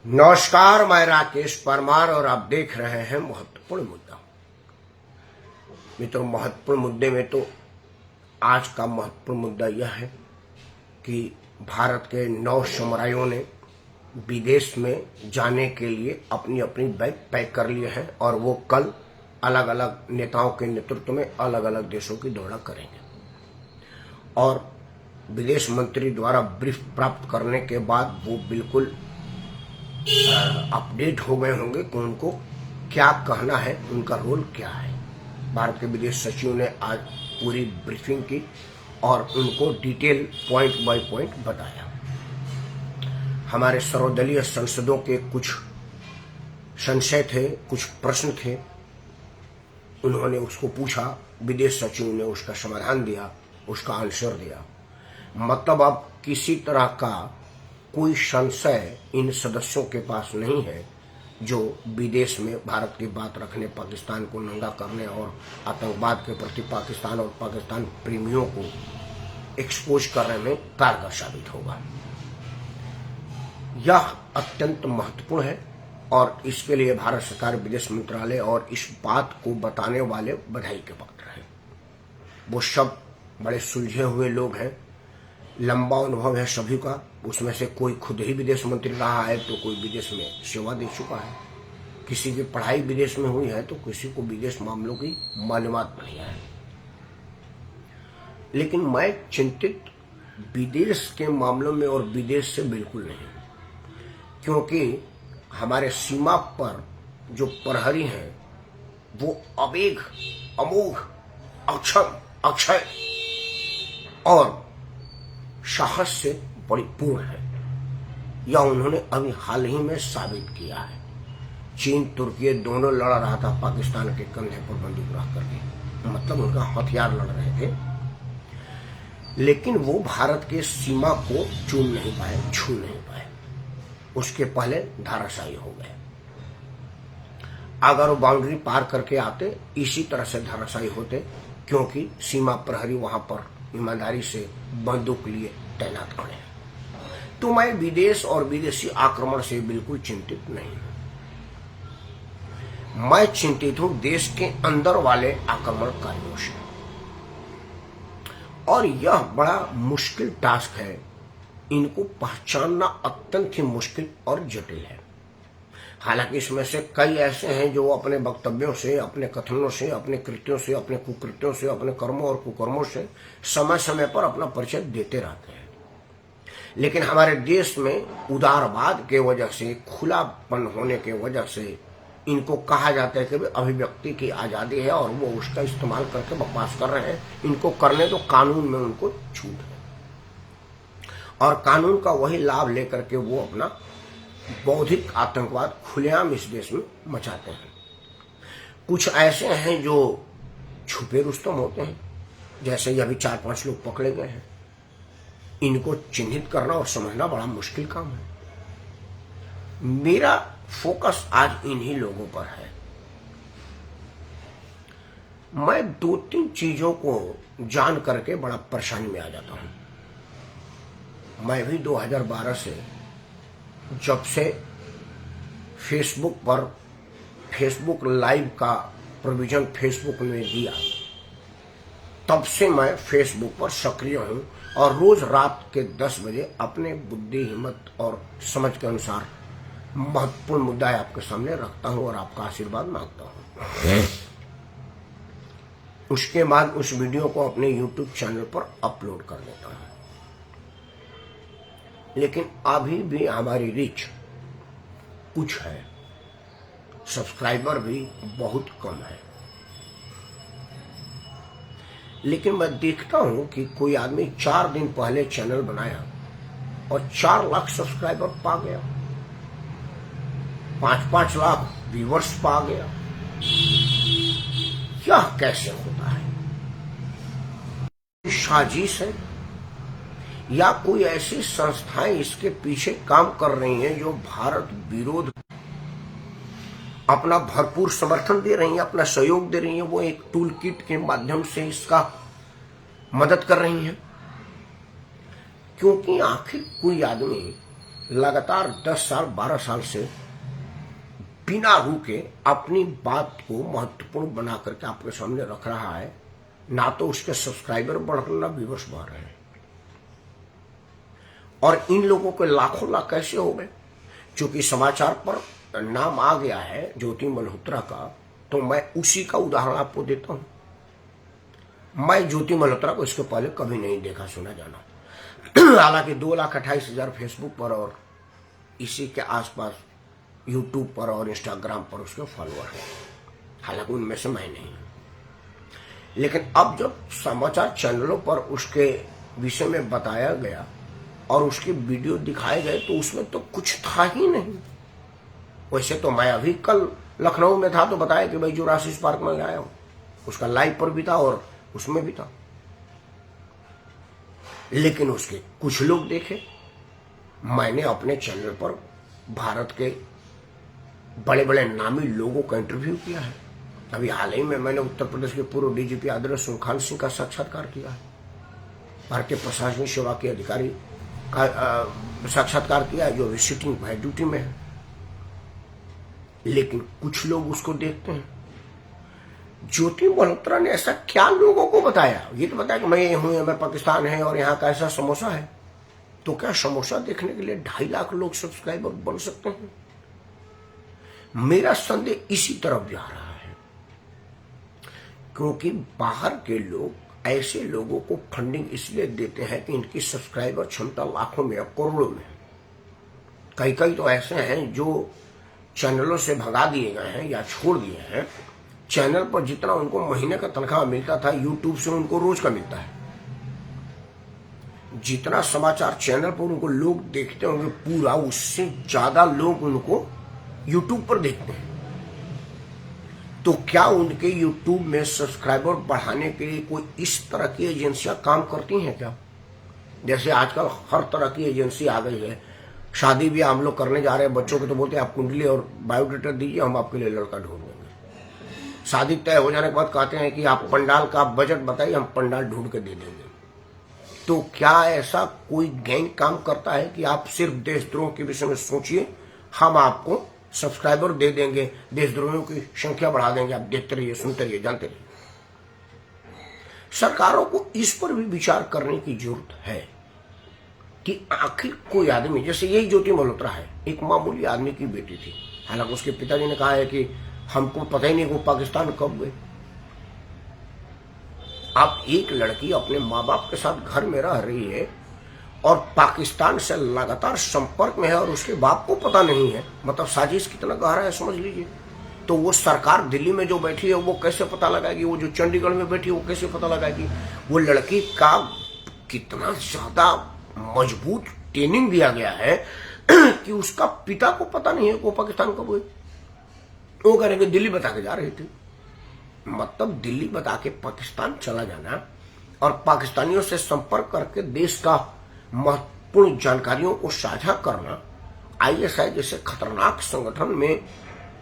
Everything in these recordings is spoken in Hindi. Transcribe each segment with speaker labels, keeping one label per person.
Speaker 1: नमस्कार, मैं राकेश परमार और आप देख रहे हैं महत्वपूर्ण मुद्दा। मित्रों, महत्वपूर्ण मुद्दे में तो आज का महत्वपूर्ण मुद्दा यह है कि भारत के 9 समुराइयों ने विदेश में जाने के लिए अपनी अपनी बैग पैक कर लिए हैं और वो कल अलग अलग नेताओं के नेतृत्व में अलग अलग देशों की दौरा करेंगे। और विदेश मंत्री द्वारा ब्रीफ प्राप्त करने के बाद वो बिल्कुल अपडेट हो गए होंगे कि उनको क्या कहना है, उनका रोल क्या है। भारत के विदेश सचिव ने आज पूरी ब्रीफिंग की और उनको डिटेल पॉइंट बाय पॉइंट बताया। हमारे सर्वदलीय सांसदों के कुछ संशय थे, कुछ प्रश्न थे, उन्होंने उसको पूछा, विदेश सचिव ने उसका समाधान दिया, उसका आंसर दिया। मतलब अब किसी तरह का कोई संशय इन सदस्यों के पास नहीं है जो विदेश में भारत की बात रखने, पाकिस्तान को नंगा करने और आतंकवाद के प्रति पाकिस्तान और पाकिस्तान प्रेमियों को एक्सपोज करने में कारगर साबित होगा। यह अत्यंत महत्वपूर्ण है और इसके लिए भारत सरकार, विदेश मंत्रालय और इस बात को बताने वाले बधाई के पात्र हैं। वो सब बड़े सुलझे हुए लोग हैं, लंबा अनुभव है सभी का। उसमें से कोई खुद ही विदेश मंत्री रहा है तो कोई विदेश में सेवा दे चुका है, किसी की पढ़ाई विदेश में हुई है तो किसी को विदेश मामलों की मालूमात नहीं है। लेकिन मैं चिंतित विदेश के मामलों में और विदेश से बिल्कुल नहीं, क्योंकि हमारे सीमा पर जो प्रहरी हैं वो अवेग, अमोघ, अक्षम, अक्षय और साहस से परिपूर्ण है। यह उन्होंने अभी हाल ही में साबित किया है। चीन तुर्की दोनों लड़ रहा था पाकिस्तान के कंधे पर बंदूक रख करके, मतलब उनका हथियार लड़ रहे थे, लेकिन वो भारत के सीमा को चूम नहीं पाए, छू नहीं पाए, उसके पहले धराशायी हो गए। अगर वो बाउंड्री पार करके आते इसी तरह से धराशायी होते, क्योंकि सीमा प्रहरी वहां पर ईमानदारी से बंदूक लिए तैनात खड़े हैं। तो मैं विदेश और विदेशी आक्रमण से बिल्कुल चिंतित नहीं हूं। मैं चिंतित हूं देश के अंदर वाले आक्रमणकारियों से, और यह बड़ा मुश्किल टास्क है। इनको पहचानना अत्यंत ही मुश्किल और जटिल है। हालांकि इसमें से कई ऐसे हैं जो अपने वक्तव्यों से, अपने कथनों से, अपने कृत्यों से, अपने कुकृत्यों से, अपने कर्मों और कुकर्मों से समय समय पर अपना परिचय देते रहते हैं। लेकिन हमारे देश में उदारवाद के वजह से, खुलापन होने के वजह से इनको कहा जाता है कि अभिव्यक्ति की आजादी है और वो उसका इस्तेमाल करके बकवास कर रहे हैं। इनको करने तो कानून में उनको छूट है और कानून का वही लाभ लेकर के वो अपना बौद्धिक आतंकवाद खुलेआम इस देश में मचाते हैं। कुछ ऐसे हैं जो छुपे रुस्तम होते हैं, जैसे ये अभी 4-5 लोग पकड़े गए हैं। इनको चिन्हित करना और समझना बड़ा मुश्किल काम है। मेरा फोकस आज इन्हीं लोगों पर है। मैं 2-3 चीजों को जान करके बड़ा परेशानी में आ जाता हूं। मैं भी 2012 से, जब से फेसबुक पर फेसबुक लाइव का प्रोविजन फेसबुक ने दिया, तब से मैं फेसबुक पर सक्रिय हूं और रोज रात के 10 बजे अपने बुद्धि, हिम्मत और समझ के अनुसार महत्वपूर्ण मुद्दा आपके सामने रखता हूं और आपका आशीर्वाद मांगता हूं। उसके बाद उस वीडियो को अपने YouTube चैनल पर अपलोड कर देता हूं। लेकिन अभी भी हमारी रीच कुछ है, सब्सक्राइबर भी बहुत कम है। लेकिन मैं देखता हूं कि कोई आदमी 4 दिन पहले चैनल बनाया और 4 लाख सब्सक्राइबर पा गया, 5-5 लाख व्यूअर्स पा गया। यह कैसे होता है? साजिश है या कोई ऐसी संस्थाएं इसके पीछे काम कर रही हैं जो भारत विरोध अपना भरपूर समर्थन दे रही हैं, अपना सहयोग दे रही हैं। वो एक टूल किट के माध्यम से इसका मदद कर रही हैं, क्योंकि आखिर कोई आदमी लगातार 10 साल 12 साल से बिना रुके अपनी बात को महत्वपूर्ण बना करके आपके सामने रख रहा है। ना तो उसके सब्सक्राइबर बढ़ रहे, ना व्यूअर्स बढ़ रहे हैं। और इन लोगों के लाखों लाख कैसे हो गए? क्योंकि समाचार पर नाम आ गया है ज्योति मल्होत्रा का, तो मैं उसी का उदाहरण आपको देता हूं। मैं ज्योति मल्होत्रा को इसके पहले कभी नहीं देखा सुना जाना। हालांकि 2,28,000 फेसबुक पर और इसी के आसपास यूट्यूब पर और इंस्टाग्राम पर उसके फॉलोअर हैं। हालांकि उनमें से मैं नहीं। लेकिन अब जब समाचार चैनलों पर उसके विषय में बताया गया और उसके वीडियो दिखाए गए तो उसमें तो कुछ था ही नहीं। वैसे तो मैं अभी कल लखनऊ में था तो बताया कि भाई जुरासिस पार्क में आया हूं, उसका लाइव पर भी था और उसमें भी था। लेकिन उसके कुछ लोग देखे। मैंने अपने चैनल पर भारत के बड़े बड़े नामी लोगों का इंटरव्यू किया है। अभी हाल ही में मैंने उत्तर प्रदेश के पूर्व डीजीपी आदर्श सुखान सिंह का साक्षात्कार किया है। भारतीय प्रशासनिक सेवा के अधिकारी का साक्षात्कार किया है जो विजिटिंग बाय ड्यूटी में है। लेकिन कुछ लोग उसको देखते हैं। ज्योति मल्होत्रा ने ऐसा क्या लोगों को बताया? ये तो बताया कि मैं ये हूं, मैं पाकिस्तान है और यहाँ का ऐसा समोसा है। तो क्या समोसा देखने के लिए 2.5 लाख लोग सब्सक्राइबर बन सकते हैं? मेरा संदेह इसी तरफ जा रहा है, क्योंकि बाहर के लोग ऐसे लोगों को फंडिंग इसलिए देते हैं कि इनकी सब्सक्राइबर क्षमता लाखों में या करोड़ों में। कई तो ऐसे हैं जो चैनलों से भगा दिए गए हैं या छोड़ दिए हैं। चैनल पर जितना उनको महीने का तनख्वाह मिलता था, यूट्यूब से उनको रोज का मिलता है। जितना समाचार चैनल पर उनको लोग देखते होंगे पूरा, उससे ज्यादा लोग उनको यूट्यूब पर देखते हैं। तो क्या उनके यूट्यूब में सब्सक्राइबर बढ़ाने के लिए कोई इस तरह की एजेंसियां काम करती हैं क्या? जैसे आजकल हर तरह की एजेंसी आ गई है। शादी भी हम लोग करने जा रहे हैं बच्चों के, तो बोलते हैं आप कुंडली और बायोडेटा दीजिए, हम आपके लिए लड़का ढूंढ देंगे। शादी तय हो जाने के बाद कहते हैं कि आप पंडाल का बजट बताइए, हम पंडाल ढूंढ के दे देंगे। तो क्या ऐसा कोई गैंग काम करता है कि आप सिर्फ देशद्रोह के विषय में सोचिए, हम आपको सब्सक्राइबर दे देंगे, देशद्रोहियों की संख्या बढ़ा देंगे, आप देखते रहिए, सुनते रहिए, जानते रहिए। सरकारों को इस पर भी विचार करने की जरूरत है कि आखिर कोई आदमी, जैसे यही ज्योति मल्होत्रा है, एक मामूली आदमी की बेटी थी। हालांकि उसके पिताजी ने कहा है कि हमको पता ही नहीं वो पाकिस्तान कब गए। अब एक लड़की अपने माँ बाप के साथ घर में रह रही है और पाकिस्तान से लगातार संपर्क में है और उसके बाप को पता नहीं है। मतलब साजिश कितना गहरा है समझ लीजिए। तो वो सरकार दिल्ली में जो बैठी है वो कैसे पता लगाएगी? वो जो चंडीगढ़ में बैठी है वो कैसे पता लगाएगी? वो लड़की का कितना ज्यादा मजबूत ट्रेनिंग दिया गया है कि उसका पिता को पता नहीं है वो पाकिस्तान कब हुए। वो कह रहे कि दिल्ली बता के जा रही थी। मतलब दिल्ली बता के पाकिस्तान चला जाना और पाकिस्तानियों से संपर्क करके देश का महत्वपूर्ण जानकारियों को साझा करना, आईएसआई जैसे खतरनाक संगठन में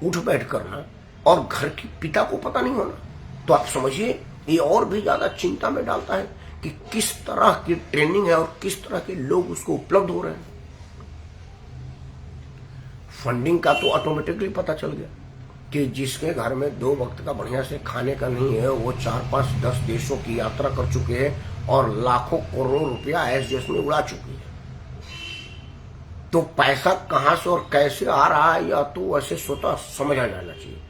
Speaker 1: उठ बैठ करना, और घर की पिता को पता नहीं होना, तो आप समझिए ये और भी ज्यादा चिंता में डालता है कि किस तरह की ट्रेनिंग है और किस तरह के लोग उसको उपलब्ध हो रहे हैं। फंडिंग का तो ऑटोमेटिकली पता चल गया कि जिसके घर में 2 वक्त का बढ़िया से खाने का नहीं है, वो 4, 5, 10 देशों की यात्रा कर चुके हैं और लाखों करोड़ रुपया ऐसे देश में उड़ा चुकी है। तो पैसा कहां से और कैसे आ रहा है या तो ऐसे स्वतः समझ आ जाना चाहिए।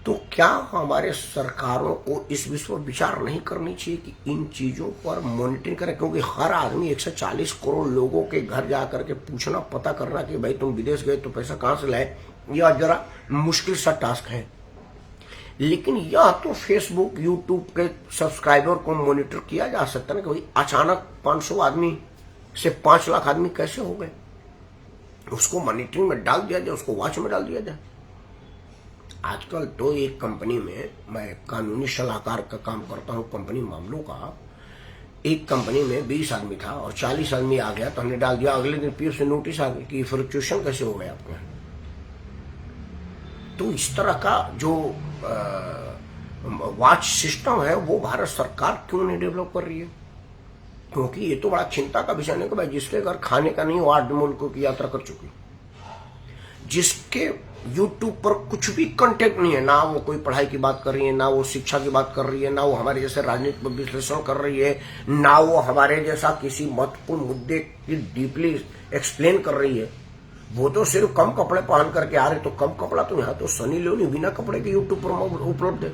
Speaker 1: तो क्या हमारे सरकारों को इस विषय पर विचार नहीं करनी चाहिए कि इन चीजों पर मॉनिटरिंग करें? क्योंकि हर आदमी 140 करोड़ लोगों के घर जाकर के पूछना, पता करना कि भाई तुम विदेश गए तो पैसा कहां से लाए, यह जरा मुश्किल सा टास्क है। लेकिन यह तो फेसबुक, यूट्यूब के सब्सक्राइबर को मॉनिटर किया जा सकता है कि भाई अचानक 500 आदमी से 5 लाख आदमी कैसे हो गए। उसको मॉनिटरिंग में डाल दिया जाए, उसको वॉच में डाल दिया जाए। आजकल तो एक कंपनी में, मैं कानूनी सलाहकार का काम करता हूं कंपनी मामलों का, एक कंपनी में 20 आदमी था और 40 आदमी आ गया तो हमने डाल दिया। अगले दिन पीएफ से नोटिस आ गई कि फ्लक्चुएशन कैसे हो गया आपके। तो इस तरह का जो वॉच सिस्टम है वो भारत सरकार क्यों नहीं डेवलप कर रही है? क्योंकि ये तो बड़ा चिंता का विषय नहीं कि भाई जिसके घर खाने का नहीं वो 8 मुल्कों की यात्रा कर चुकी, जिसके यूट्यूब पर कुछ भी कंटेंट नहीं है, ना वो कोई पढ़ाई की बात कर रही है, ना वो शिक्षा की बात कर रही है, ना वो हमारे जैसे राजनीतिक विश्लेषण कर रही है, ना वो हमारे जैसा किसी महत्वपूर्ण मुद्दे की डीपली एक्सप्लेन कर रही है। वो तो सिर्फ कम कपड़े पहन करके आ रहे, तो कम कपड़ा तो यहाँ तो सनी लियोनी बिना कपड़े के यूट्यूब पर उपलब्ध है।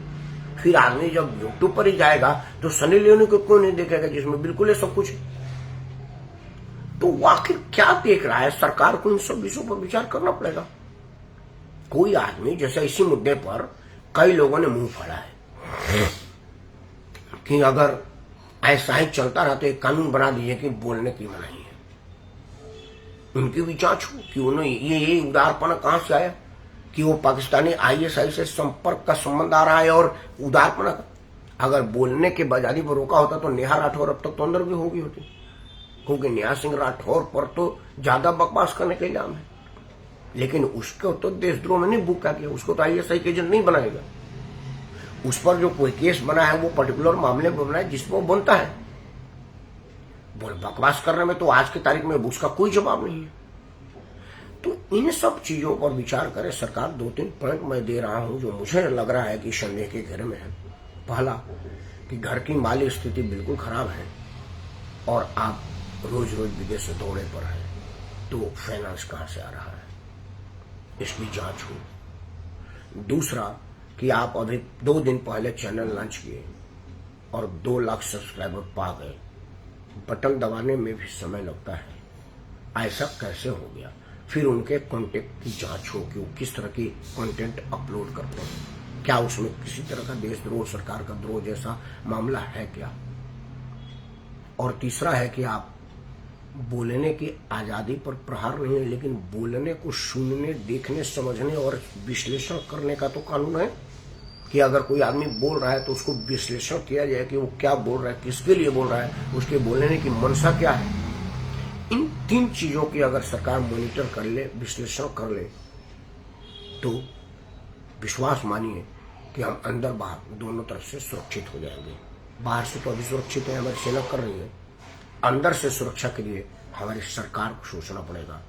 Speaker 1: फिर आदमी जब यूट्यूब पर ही जाएगा तो सनी लियोनी को क्यों नहीं देखेगा जिसमें बिल्कुल ये सब कुछ है। तो वो आखिर क्या देख रहा है, सरकार को इन सब विषयों पर विचार करना पड़ेगा। कोई आदमी जैसे इसी मुद्दे पर कई लोगों ने मुंह फाड़ा है कि अगर ऐसा ही चलता रहा तो एक कानून बना दीजिए कि बोलने की मनाही है। उनकी भी जांच हो कि उन्हें ये उदारपना कहां से आया कि वो पाकिस्तानी ISI से संपर्क का संबंध आ रहा है और उदारपना का। अगर बोलने के आजादी पर रोका होता तो नेहा राठौर अब तक तो अंदर भी होगी होती, क्योंकि नेहा सिंह राठौर पर तो ज्यादा बकवास करने का इल्जाम है। लेकिन उसको तो देशद्रोह में नहीं बुक किया, उसको तो ISI के एजेंट नहीं बनाएगा। उस पर जो कोई केस बना है वो पर्टिकुलर मामले में बना है जिसमें वो बनता है। बोल बकवास करने में तो आज की तारीख में उसका कोई जवाब नहीं है। तो इन सब चीजों पर विचार करे सरकार। 2-3 पॉइंट मैं दे रहा हूं जो मुझे लग रहा है कि संदेह के घेरे में है। पहला कि घर की माली स्थिति बिल्कुल खराब है और आप रोज रोज विदेश से दौड़े पर है, तो फाइनेंस कहां से आ रहा है, इसकी जांच हो। दूसरा कि आप अभी 2 दिन पहले चैनल लॉन्च किए और 2 लाख सब्सक्राइबर पा गए, बटन दबाने में भी समय लगता है, ऐसा कैसे हो गया। फिर उनके कंटेंट की जांच हो कि वो किस तरह की कंटेंट अपलोड करते हैं, क्या उसमें किसी तरह का देशद्रोह, सरकार का द्रोह जैसा मामला है क्या। और तीसरा है कि आप बोलने की आजादी पर प्रहार नहीं है, लेकिन बोलने को सुनने, देखने, समझने और विश्लेषण करने का तो कानून है कि अगर कोई आदमी बोल रहा है तो उसको विश्लेषण किया जाए कि वो क्या बोल रहा है, किसके लिए बोल रहा है, उसके बोलने की मंशा क्या है। इन 3 चीजों की अगर सरकार मॉनिटर कर ले, विश्लेषण कर ले, तो विश्वास मानिए कि हम अंदर बाहर दोनों तरफ से सुरक्षित हो जाएंगे। बाहर से तो अभी सुरक्षित है, हमारी सेना कर रही है। अंदर से सुरक्षा के लिए हमारी सरकार को सोचना पड़ेगा,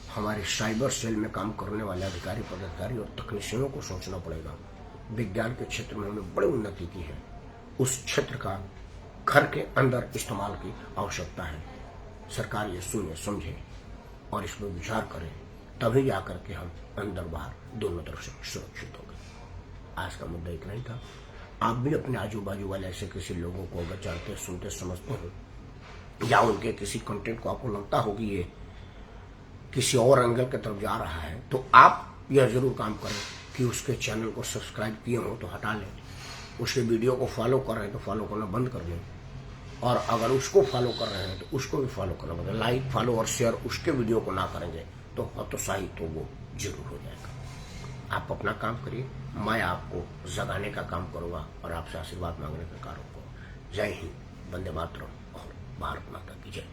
Speaker 1: हमारे साइबर सेल में काम करने वाले अधिकारी, पदाधिकारी और तकनीशियनों को सोचना पड़ेगा। विज्ञान के क्षेत्र में हमने बड़ी उन्नति की है, उस क्षेत्र का घर के अंदर इस्तेमाल की आवश्यकता है। सरकार ये सुने, समझे और इसमें विचार करे, तभी जाकर के हम अंदर बाहर दोनों तरफ से सुरक्षित होंगे। आज का मुद्दा इतना ही था। आप भी अपने आजू बाजू वाले ऐसे किसी लोगों को अगर जानते, सुनते, समझते हो या उनके किसी कंटेंट को आपको लगता हो कि ये किसी और एंगल की तरफ जा रहा है, तो आप यह जरूर काम करें कि उसके चैनल को सब्सक्राइब किए हो तो हटा लें, उसके वीडियो को फॉलो कर रहे हैं तो फॉलो करना बंद कर दें, और अगर उसको फॉलो कर रहे हैं तो उसको भी फॉलो करना बंद। लाइक, फॉलो और शेयर उसके वीडियो को ना करेंगे तो हतोत्साही तो वो जरूर हो जाएगा। आप अपना काम करिए, मैं आपको जगाने का काम करूंगा और आपसे आशीर्वाद मांगने का कार्य करूंगा। जय हिंद, वंदे मातरम और भारत माता की जय।